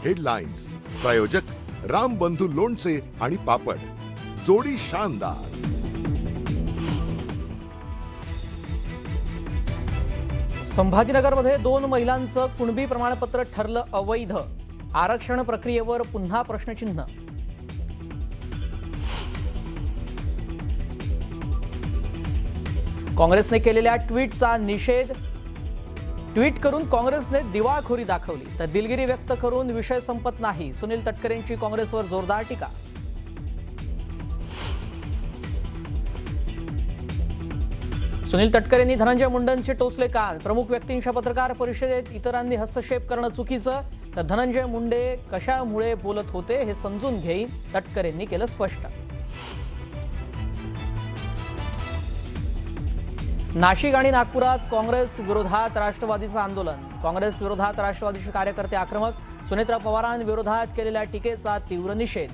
Headlines प्रायोजक रामबंधू लोणचे आणि पापड, जोडी शानदार। संभाजीनगरमध्ये 2 महिलांचं कुणबी प्रमाणपत्र ठरलं अवैध। आरक्षण प्रक्रियेवर पुन्हा प्रश्नचिन्ह। काँग्रेसने केलेल्या ट्विटचा निषेध। ट्विट करून काँग्रेसने दिवाळखोरी दाखवली तर दिलगिरी व्यक्त करून विषय संपत नाही। सुनील तटकरेंची काँग्रेसवर जोरदार टीका। सुनील तटकरेंनी धनंजय मुंडेंचे टोचले कान। प्रमुख व्यक्तींच्या पत्रकार परिषदेत इतरांनी हस्तक्षेप करणं चुकीचं, तर धनंजय मुंडे कशामुळे बोलत होते हे समजून घेईन, तटकरेंनी केलं स्पष्ट। नाशिक आणि नागपुरात काँग्रेस विरोधात राष्ट्रवादीचं आंदोलन। काँग्रेस विरोधात राष्ट्रवादीचे कार्यकर्ते आक्रमक। सुनेत्रा पवारांविरोधात केलेल्या टीकेचा तीव्र निषेध।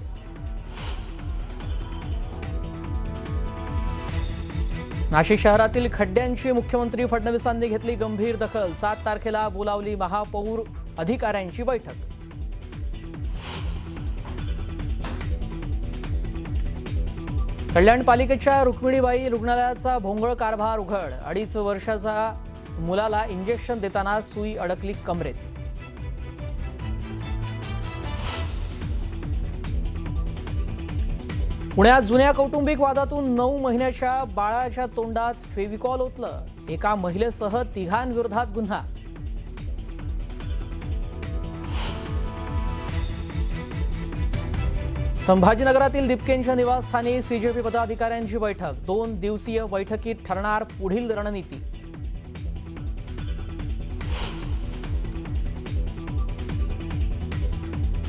नाशिक शहरातील खड्ड्यांची मुख्यमंत्री फडणवीसांनी घेतली गंभीर दखल। 7 तारखेला बोलावली महापौर अधिकाऱ्यांची बैठक। कल्याण पालिकेच्या रुक्मिणीबाई रुग्णालयाचा भोंगळ कारभार उघड। 2.5 वर्षाचा मुलाला इंजेक्शन देताना सुई अडकली कमरेत। पुण्यात जुन्या कौटुंबिक वादातून 9 महिन्याच्या बाळाच्या तोंडात फेविकॉल ओतलं। एका महिलेसह 3 विरोधात गुन्हा। संभाजीनगरातील दिपकेंच्या निवासस्थानी सीजेपी पदाधिकाऱ्यांची बैठक। 2 दिवसीय बैठकीत ठरणार पुढील रणनीती।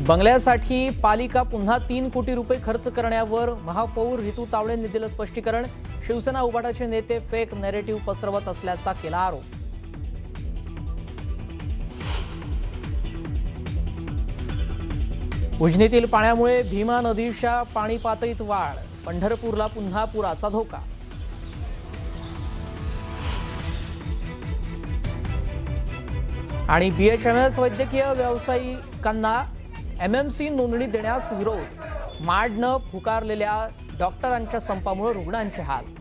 बंगल्यासाठी पालिका पुन्हा 3 कोटी रुपये खर्च करण्यावर महापौर रितू तावडेंनी दिलं स्पष्टीकरण। शिवसेना उभाटाचे नेते फेक नॅरेटिव्ह पसरवत असल्याचा केला आरोप। उजनीतील पाण्यामुळे भीमा नदीच्या पाणी पातळीत वाढ। पंढरपूरला पुन्हा पुराचा धोका। आणि बीएचएमएस वैद्यकीय व्यावसायिकांना एमएमसी नोंदणी देण्यास विरोध। माडनं पुकारलेल्या डॉक्टरांच्या संपामुळे रुग्णांचे हाल।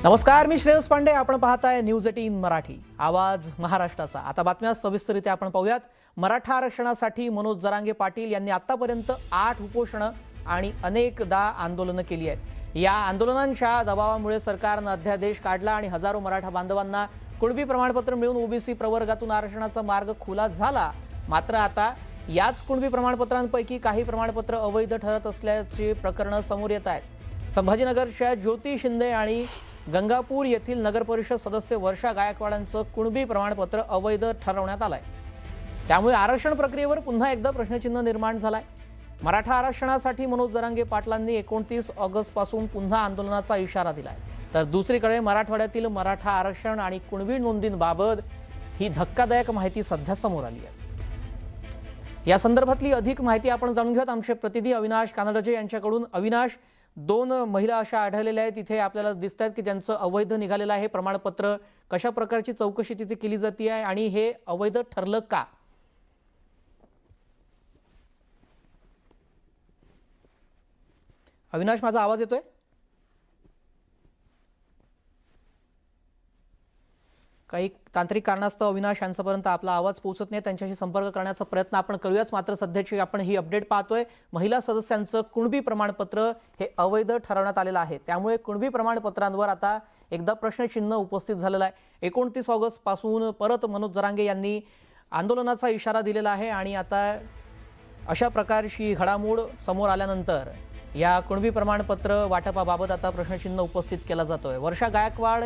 नमस्कार, मी श्रेयस पांडे। आपण पाहताय न्यूज 18 मराठी, आवाज महाराष्ट्राचा। आता बातम्या सविस्तररित्या आपण पाहूयात। मराठा आरक्षणासाठी मनोज जरांगे पाटील यांनी आतापर्यंत 8 उपोषणं आणि अनेकदा आंदोलनं केली आहेत। या आंदोलनांच्या दबावामुळे सरकारने अध्यादेश काढला आणि हजारो मराठा बांधवांना कुणबी प्रमाणपत्र मिळून ओबीसी प्रवर्गातून आरक्षणाचा मार्ग खुला झाला। मात्र आता याच कुणबी प्रमाणपत्रांपैकी काही प्रमाणपत्र अवैध ठरत असल्याची प्रकरणं समोर येत आहेत। संभाजीनगरच्या ज्योती शिंदे आणि गंगापूर येथील नगरपरिषद सदस्य वर्षा गायकवाडांचं कुणबी प्रमाणपत्र अवैध ठरवण्यात आलंय। त्यामुळे आरक्षण प्रक्रियेवर पुन्हा एकदा प्रश्नचिन्ह निर्माण झालाय। मराठा आरक्षणासाठी मनोज जरांगे पाटलांनी 29 ऑगस्ट पासून पुन्हा आंदोलनाचा इशारा दिलाय, तर दुसरीकडे मराठवाड्यातील मराठा आरक्षण आणि कुणबी नोंदींबाबत ही धक्कादायक माहिती सध्या समोर आली आहे। या संदर्भातली अधिक माहिती आपण जाणून घेऊयात आमचे प्रतिनिधी अविनाश कानडजे यांच्याकडून। अविनाश, 2 महिला अशा आढळलेल्या आहेत तिथे आपल्याला दिसतात की ज्यांचं अवैध निघालेलं आहे प्रमाणपत्र। कशा प्रकारची चौकशी तिथे केली जाते आहे आणि हे अवैध ठरलं का? अविनाश, माझा आवाज येतोय? काही तांत्रिक कारणास्तव अविनाश यांच्यापर्यंत आपला आवाज पोहोचत नाही। त्यांच्याशी संपर्क करण्याचा प्रयत्न आपण करूयाच। मात्र सध्याची आपण ही अपडेट पाहतोय, महिला सदस्यांचं कुणबी प्रमाणपत्र हे अवैध ठरवण्यात आलेलं आहे। त्यामुळे कुणबी प्रमाणपत्रांवर आता एकदा प्रश्नचिन्ह उपस्थित झालेलं आहे। 29 ऑगस्ट पासून परत मनोज जरांगे यांनी आंदोलनाचा इशारा दिलेला आहे आणि आता अशा प्रकारची घडामोड समोर आल्यानंतर या कुणबी प्रमाणपत्र वाटपाबाबत आता प्रश्नचिन्ह उपस्थित केला जातोय। वर्षा गायकवाड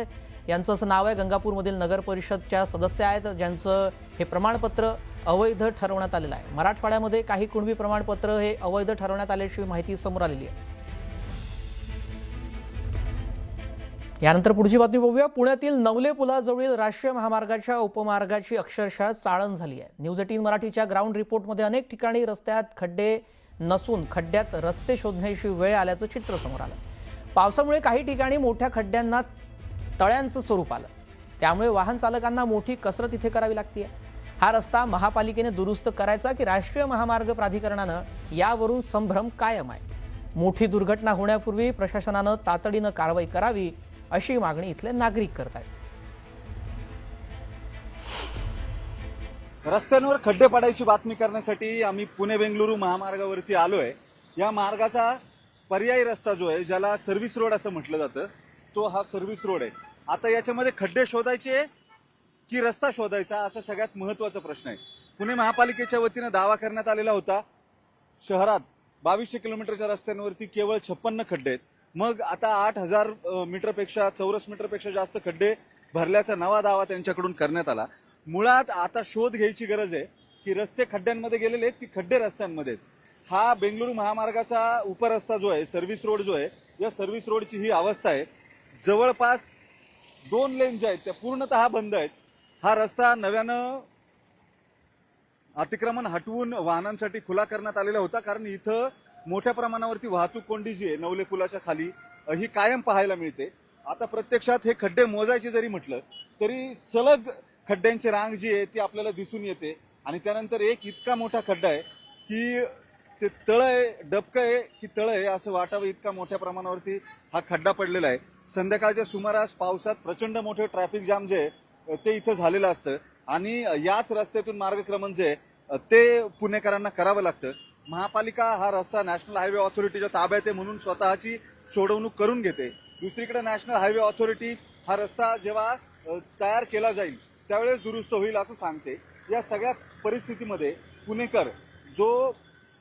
यांचं असं नाव आहे, गंगापूरमधील नगर परिषदच्या सदस्य आहेत ज्यांचं हे प्रमाणपत्र अवैध ठरवण्यात आलेलं आहे। मराठवाड्यामध्ये काही कुणबी प्रमाणपत्र हे अवैध ठरवण्यात आल्याची माहिती समोर आलेली आहे। यानंतर पुढची बातमी बघूया। पुण्यातील नवले पुलाजवळील राष्ट्रीय महामार्गाच्या उपमार्गाची अक्षरशः चाळण झाली आहे। न्यूज 18 मराठीच्या ग्राउंड रिपोर्टमध्ये अनेक ठिकाणी रस्त्यात खड्डे नसून खड्ड्यात रस्ते शोधण्याची वेळ आल्याचं चित्र समोर आलं। पावसामुळे काही ठिकाणी मोठ्या खड्ड्यांना तळ्यांचं स्वरूप आलं. त्यामुळे वाहन चालकांना मोठी कसरत इथे करावी लागते. हा रस्ता महापालिकेने दुरुस्त करायचा की राष्ट्रीय महामार्ग प्राधिकरणानं यावरून संभ्रम कायम आहे. मोठी दुर्घटना होण्यापूर्वी प्रशासनानं तातडीनं कारवाई करावी अशी मागणी इथले नागरिक करतात. रस्त्यांवर खड्डे पडायची बातमी करण्यासाठी आम्ही पुणे बेंगलुरू महामार्गावरती आलोय. या मार्गाचा पर्यायी रस्ता जो आहे, ज्याला सर्व्हिस रोड असं म्हटलं जातं, तो हा सर्व्हिस रोड आहे. आता याच्यामध्ये खड्डे शोधायचे की रस्ता शोधायचा, असा सगळ्यात महत्वाचा प्रश्न आहे. पुणे महापालिकेच्या वतीनं दावा करण्यात आलेला होता, शहरात 2200 किलोमीटरच्या रस्त्यांवरती केवळ 56 खड्डे आहेत. मग आता 8000 मीटरपेक्षा चौरस मीटरपेक्षा जास्त खड्डे भरल्याचा नवा दावा त्यांच्याकडून करण्यात आला. मुळात आता शोध घ्यायची गरज आहे की रस्ते खड्ड्यांमध्ये गेलेले आहेत की खड्डे रस्त्यांमध्ये आहेत. हा बेंगलुरू महामार्गाचा उपरस्ता जो आहे, सर्व्हिस रोड जो आहे, या सर्व्हिस रोडची ही अवस्था आहे. जवळपास 2 लेन ज्या आहेत त्या पूर्णतः बंद आहेत. हा रस्ता नव्यानं अतिक्रमण हटवून वाहनांसाठी खुला करण्यात आलेला होता, कारण इथं मोठ्या प्रमाणावरती वाहतूक कोंडी जी आहे नवले पुलाच्या खाली ही कायम पाहायला मिळते. आता प्रत्यक्षात हे खड्डे मोजायचे जरी म्हटलं तरी सलग खड्ड्यांची रांग जी आहे ती आपल्याला दिसून येते. आणि त्यानंतर एक इतका मोठा खड्डा आहे की ते तळ आहे, डबकं आहे की तळ आहे असं वाटावं इतका मोठ्या प्रमाणावरती हा खड्डा पडलेला आहे. संध्याकाळच्या सुमारास पावसात प्रचंड मोठे ट्रॅफिक जाम जे आहे ते इथं झालेलं असतं आणि याच रस्त्यातून मार्गक्रमण जे आहे ते पुणेकरांना करावं लागतं. महापालिका हा रस्ता नॅशनल हायवे ऑथॉरिटीच्या ताब्यात आहे म्हणून स्वतःची सोडवणूक करून घेते. दुसरीकडे नॅशनल हायवे ऑथॉरिटी हा रस्ता जेव्हा तयार केला जाईल त्यावेळेस दुरुस्त होईल असं सांगते. या सगळ्या परिस्थितीमध्ये पुणेकर जो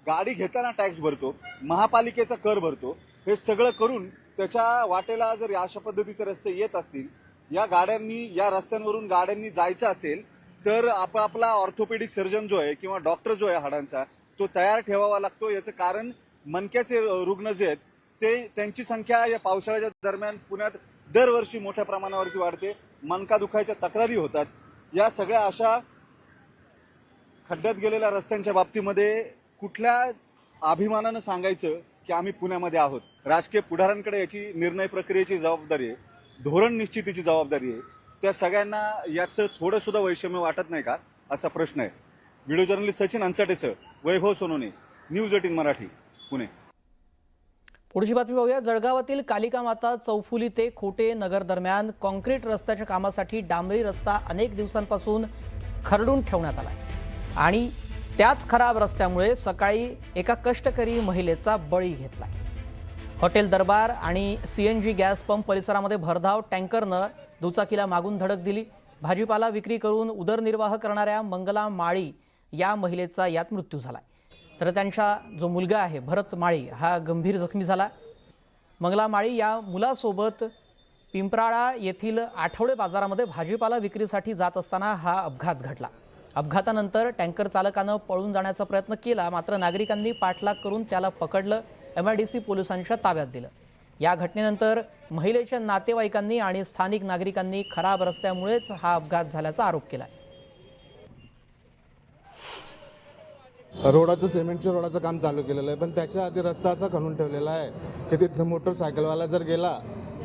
गाडी घेताना टॅक्स भरतो, महापालिकेचा कर भरतो, हे सगळं करून त्याच्या वाटेला जर अशा पद्धतीचे रस्ते येत असतील, या गाड्यांनी या रस्त्यांवरून गाड्यांनी जायचं असेल तर आपला ऑर्थोपेडिक सर्जन जो आहे किंवा डॉक्टर जो आहे हाडांचा तो तयार ठेवावा लागतो. याचं कारण मणक्याचे रुग्ण जे आहेत ते त्यांची संख्या या पावसाळ्याच्या दरम्यान पुण्यात दरवर्षी मोठ्या प्रमाणावरती वाढते. मणका दुखायच्या तक्रारी होतात. या सगळ्या अशा खड्ड्यात गेलेल्या रस्त्यांच्या बाबतीमध्ये कुठल्या अभिमानानं सांगायचं की आम्ही पुण्यामध्ये आहोत. राजकीय पुढाऱ्यांकडे याची निर्णय प्रक्रियेची जबाबदारी आहे, धोरण निश्चितीची जबाबदारी आहे. त्या सगळ्यांना याचं थोडं सुद्धा वैषम्य वाटत नाही का असा प्रश्न आहे. व्हिडिओ जर्नलिस्ट सचिन अंचाटेसह वैभव सोनोने, न्यूज 18 मराठी, पुणे. पुढची बातमी पाहूया. जळगावातील कालिका माता चौफुली ते खोटे नगर दरम्यान कॉन्क्रीट रस्त्याच्या कामासाठी डांबरी रस्ता अनेक दिवसांपासून खरडून ठेवण्यात आला आणि त्याच खराब रस्त्यामुळे सकाळी एका कष्टकरी महिलेचा बळी घेतला. हॉटेल दरबार आणि CNG गॅस पंप परिसरामध्ये भरधाव टँकरनं दुचाकीला मागून धडक दिली. भाजीपाला विक्री करून उदरनिर्वाह करणाऱ्या मंगला माळी या महिलेचा यात मृत्यू झाला. तर त्यांचा जो मुलगा आहे भरत माळी हा गंभीर जखमी झाला. मंगला माळी या मुलासोबत पिंपराळा येथील आठवडे बाजारामध्ये भाजीपाला विक्रीसाठी जात असताना हा अपघात घडला. अपघातानंतर टँकर चालकानं पळून जाण्याचा प्रयत्न केला, मात्र नागरिकांनी पाठलाग करून त्याला पकडलं, MIDC पोलिसांच्या ताब्यात दिलं. या घटनेनंतर महिलेच्या नातेवाईकांनी आणि स्थानिक नागरिकांनी खराब रस्त्यामुळेच हा अपघात झाल्याचा आरोप केला. रोडाचं सिमेंटच्या रोडाचं काम चालू केलेलं आहे, पण त्याच्या आधी रस्ता असा खणून ठेवलेला आहे की तिथं मोटरसायकलवाला जर गेला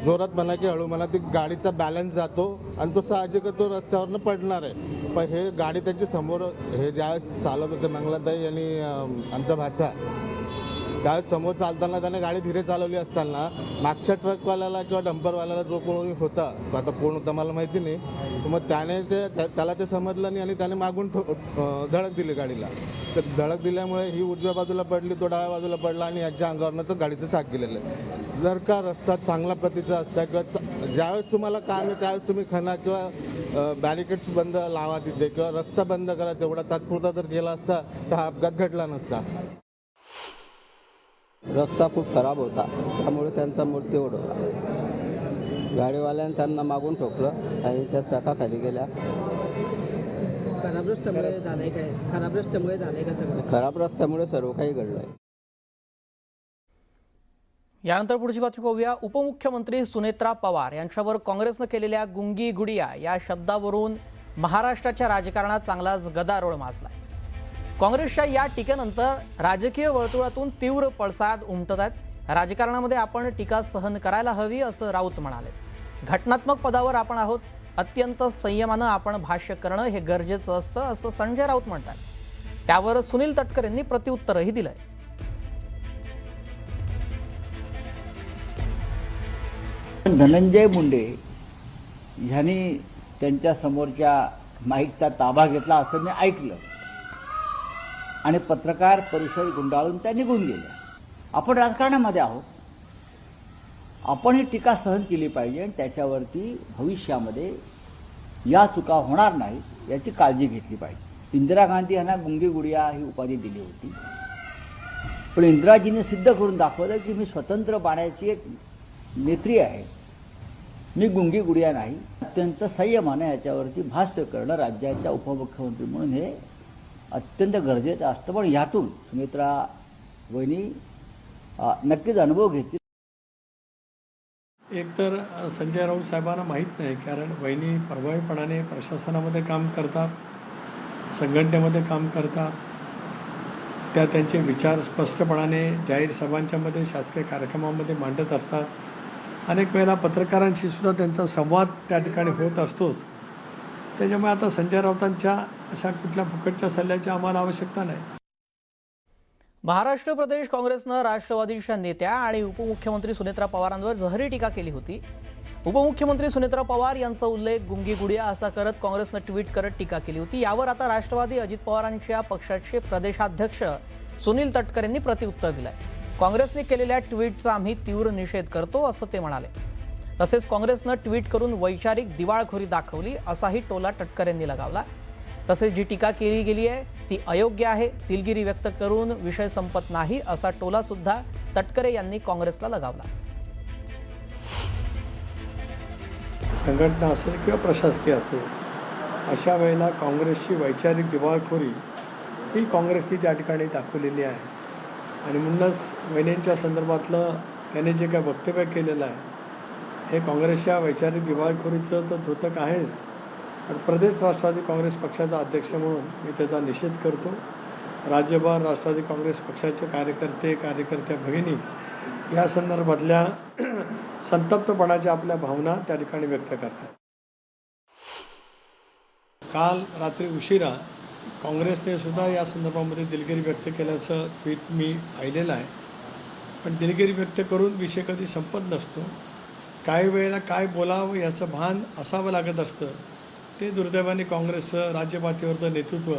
जोरात म्हणा की हळू म्हणा ती गाडीचा बॅलन्स जातो आणि तो साहजिक तो रस्त्यावरनं पडणार आहे. पण हे गाडी त्याच्या समोर हे ज्यावेळेस चालत होते मंगलाताई आणि आमचा भाचा, त्यावेळेस समोर चालताना त्याने गाडी धीरे चालवली असताना मागच्या ट्रकवाल्याला किंवा डंपरवाल्याला जो कोणी होता, आता कोण होता मला माहिती नाही, मग त्याने त्याला ते समजलं नाही आणि त्याने मागून धडक दिली गाडीला. तर धडक दिल्यामुळे ही उजव्या बाजूला पडली, तो डाव्या बाजूला पडला आणि याच्या अंगावरनं तर गाडीचं चाक गेलेलं आहे. जर का रस्ता चांगल्या प्रतीचा असता किंवा ज्यावेळेस तुम्हाला काम आहे त्यावेळेस तुम्ही खणा किंवा बॅरिकेड्स बंद लावा तिथे किंवा रस्ता बंद करा, तेवढा तात्पुरता जर केला असता तर हा अपघात घडला नसता. रस्ता खूप खराब होता, त्यामुळे त्यांचा मृत्यू ओढवला. गाडीवाल्याने त्यांना मागून ठोकलं आणि त्या चाकाखाली गेल्या. खराब रस्त्यामुळे झालंय काय? खराब रस्त्यामुळे झालंय का सगळं? खराब रस्त्यामुळे सर्व काही घडलंय. यानंतर पुढची बातमी पाहूया. उपमुख्यमंत्री सुनेत्रा पवार यांच्यावर काँग्रेसनं केलेल्या गुंगी गुडिया या शब्दावरून महाराष्ट्राच्या राजकारणात चांगलाच गदारोळ माजला. काँग्रेसच्या या टीकेनंतर राजकीय वर्तुळातून तीव्र पडसाद उमटत आहेत. राजकारणामध्ये आपण टीका सहन करायला हवी असं राऊत म्हणाले. घटनात्मक पदावर आपण आहोत, अत्यंत संयमानं आपण भाष्य करणं हे गरजेचं असतं, असं संजय राऊत म्हणतात. त्यावर सुनील तटकरे यांनी प्रत्युत्तरही दिलंय. धनंजय मुंडे ह्यांनी त्यांच्या समोरच्या माईकचा ताबा घेतला असं मी ऐकलं आणि पत्रकार परिषद गुंडाळून त्या निघून गेल्या. आपण राजकारणामध्ये आहोत, आपण ही टीका सहन केली पाहिजे आणि त्याच्यावरती भविष्यामध्ये या चुका होणार नाहीत याची काळजी घेतली पाहिजे. इंदिरा गांधी यांना गुंगी गुडिया ही उपाधी दिली होती, पण इंदिराजीने सिद्ध करून दाखवलं की मी स्वतंत्र पाण्याची एक नेत्री आहे, मी गुंगी गुडिया नाही. अत्यंत संयमाने याच्यावरती भाष्य करणं राज्याच्या उपमुख्यमंत्री म्हणून हे अत्यंत गरजेचं असतं. पण यातून सुमित्रा वहिनी नक्कीच अनुभव घेतील. एकतर संजय राऊत साहेबांना माहीत नाही, कारण वहिनी प्रभावीपणाने प्रशासनामध्ये काम करतात, संघटनेमध्ये काम करतात, त्या त्यांचे विचार स्पष्टपणाने जाहीर सभांच्यामध्ये शासकीय कार्यक्रमामध्ये मांडत असतात. अनेक वेळेला पत्रकारांशी सुद्धा त्यांचा संवाद त्या ठिकाणी होत असतोच. त्याच्यामुळे आता संजय राऊतांच्या अशा कुठल्या फुकटच्या सल्ल्याची आम्हाला आवश्यकता नाही. महाराष्ट्र प्रदेश काँग्रेसनं राष्ट्रवादीच्या नेत्या आणि उपमुख्यमंत्री सुनेत्रा पवारांवर जहरी टीका केली होती. उपमुख्यमंत्री सुनेत्रा पवार यांचा उल्लेख गुंगी गुडिया असा करत काँग्रेसनं ट्विट करत टीका केली होती. यावर आता राष्ट्रवादी अजित पवारांच्या पक्षाचे प्रदेशाध्यक्ष सुनील तटकरे यांनी प्रत्युत्तर दिलंय. काँग्रेसने केलेल्या ट्विटचा आम्ही तीव्र निषेध करतो असं ते म्हणाले. तसेच काँग्रेसनं ट्विट करून वैचारिक दिवाळखोरी दाखवली असाही टोला तटकरे यांनी लगावला. तसेच जी टीका केली गेली आहे ती अयोग्य आहे, दिलगिरी व्यक्त करून विषय संपत नाही असा टोला सुद्धा तटकरे यांनी काँग्रेसला लगावला. संघटना असेल किंवा प्रशासकीय असेल, अशा वेळेला काँग्रेसची वैचारिक दिवाळखोरी ही काँग्रेसने त्या ठिकाणी दाखवलेली आहे. आणि म्हणूनच वहिनींच्या संदर्भातलं त्याने जे काय वक्तव्य केलेलं आहे हे काँग्रेसच्या वैचारिक दिवाळखोरीचं तर द्योतक आहेच, पण प्रदेश राष्ट्रवादी काँग्रेस पक्षाचा अध्यक्ष म्हणून मी त्याचा निषेध करतो. राज्यभर राष्ट्रवादी काँग्रेस पक्षाचे कार्यकर्त्या भगिनी या संदर्भातल्या संतप्तपणाच्या आपल्या भावना त्या ठिकाणी व्यक्त करतात. काल रात्री उशिरा काँग्रेसने सुद्धा या संदर्भामध्ये दिलगिरी व्यक्त केल्याचं ट्विट मी पाहिलेलं आहे. पण दिलगिरी व्यक्त करून विषय कधी संपत नसतो. काही वेळेला काय बोलावं याचं भान असावं लागत असतं. ते दुर्दैवाने काँग्रेसचं राज्यपातळीवरचं नेतृत्व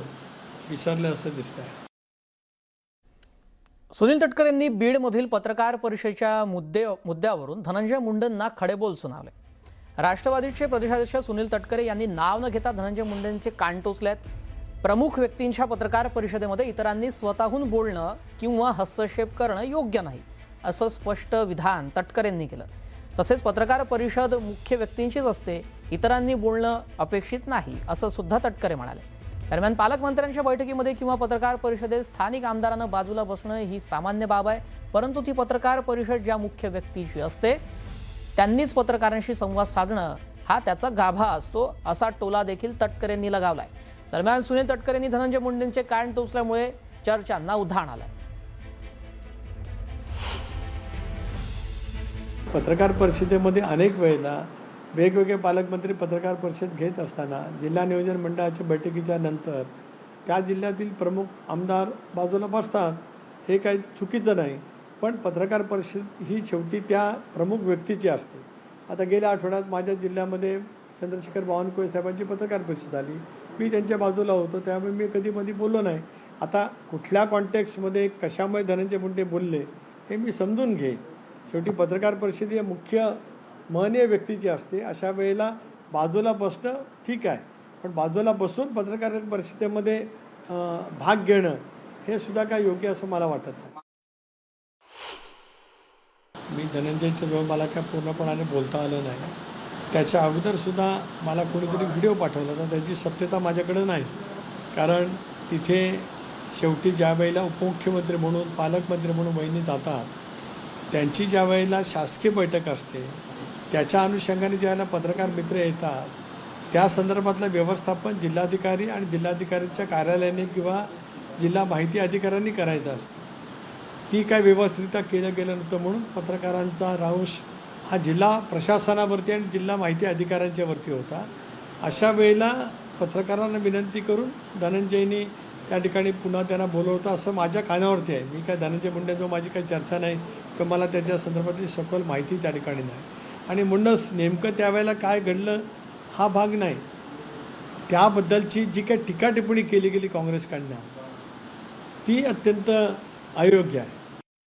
विसरलं असं दिसतं आहे. सुनील तटकरे यांनी बीडमधील पत्रकार परिषदेच्या मुद्द्यावरून धनंजय मुंडेंना खडेबोल सुनावले. राष्ट्रवादीचे प्रदेशाध्यक्ष सुनील तटकरे यांनी नाव न घेता धनंजय मुंडेंचे कान टोचलेत. प्रमुख व्यक्तींच्या पत्रकार परिषदेमध्ये इतरांनी स्वतःहून बोलणं किंवा हस्तक्षेप करणं योग्य नाही असं स्पष्ट विधान तटकरे यांनी केलं. तसेच पत्रकार परिषद मुख्य व्यक्तींचीच असते, इतरांनी बोलणं अपेक्षित नाही असं सुद्धा तटकरे म्हणाले. दरम्यान पालकमंत्र्यांच्या बैठकीमध्ये किंवा पत्रकार परिषदेत स्थानिक आमदारांना बाजूला बसणं ही सामान्य बाब आहे, परंतु ती पत्रकार परिषद ज्या मुख्य व्यक्तीची असते त्यांनीच पत्रकारांशी संवाद साधणं हा त्याचा गाभा असतो असा टोला देखील तटकरेंनी लगावलाय. दरम्यान सुनील तटकरेंनी धनंजय मुंडेंचे कान टोचल्यामुळे चर्चांना उधाण आलंय. पत्रकार परिषदेमध्ये अनेक वेळेला वेगवेगळे पालकमंत्री पत्रकार परिषद घेत असताना जिल्हा नियोजन मंडळाच्या बैठकीच्या नंतर त्या जिल्ह्यातील प्रमुख आमदार बाजूला बसतात, हे काही चुकीचं नाही. पण पत्रकार परिषद ही शेवटी त्या प्रमुख व्यक्तीची असते. आता गेल्या आठवड्यात माझ्या जिल्ह्यामध्ये चंद्रशेखर बावनकुळे साहेबांची पत्रकार परिषद आली, मी त्यांच्या बाजूला होतो, त्यामुळे मी कधी बोललो नाही. आता कुठल्या कॉन्टेक्स्टमध्ये कशामुळे धनंजय मुंडे बोलले हे मी समजून घेईन. शेवटी पत्रकार परिषद ही मुख्य महनीय व्यक्तीची असते. अशा वेळेला बाजूला बसणं ठीक आहे, पण बाजूला बसून पत्रकार परिषदेमध्ये भाग घेणं हे सुद्धा काय योग्य असं मला वाटत नाही. मी धनंजयच्या जवळ मला काय पूर्णपणाने बोलता आलं नाही. त्याच्या अगोदरसुद्धा मला कोणीतरी व्हिडिओ पाठवला होता, त्याची सत्यता माझ्याकडं नाही. कारण तिथे शेवटी ज्या वेळेला उपमुख्यमंत्री म्हणून पालकमंत्री म्हणून वहिनी जातात, त्यांची ज्या वेळेला शासकीय बैठक असते त्याच्या अनुषंगाने ज्या वेळेला पत्रकार मित्र येतात त्या संदर्भातलं व्यवस्थापन जिल्हाधिकारी आणि जिल्हाधिकाऱ्यांच्या कार्यालयाने किंवा जिल्हा माहिती अधिकाऱ्यांनी करायचं असतं. ती काय व्यवस्थितरित्या केलं गेलं नव्हतं, म्हणून पत्रकारांचा राहुश हा जिल्हा प्रशासनावरती आणि जिल्हा माहिती अधिकाऱ्यांच्या वरती होता. अशा वेळेला पत्रकारांना विनंती करून धनंजयनी त्या ठिकाणी पुन्हा त्यांना बोलवतं असं माझ्या कानावरती आहे. मी काय धनंजय मुंडेंजवळ माझी काही चर्चा नाही किंवा मला त्याच्या संदर्भातली सखोल माहिती त्या ठिकाणी नाही. आणि म्हणूनच नेमकं त्यावेळेला काय घडलं हा भाग नाही, त्याबद्दलची जी काही टीका टिप्पणी केली गेली काँग्रेसकडनं ती अत्यंत अयोग्य आहे.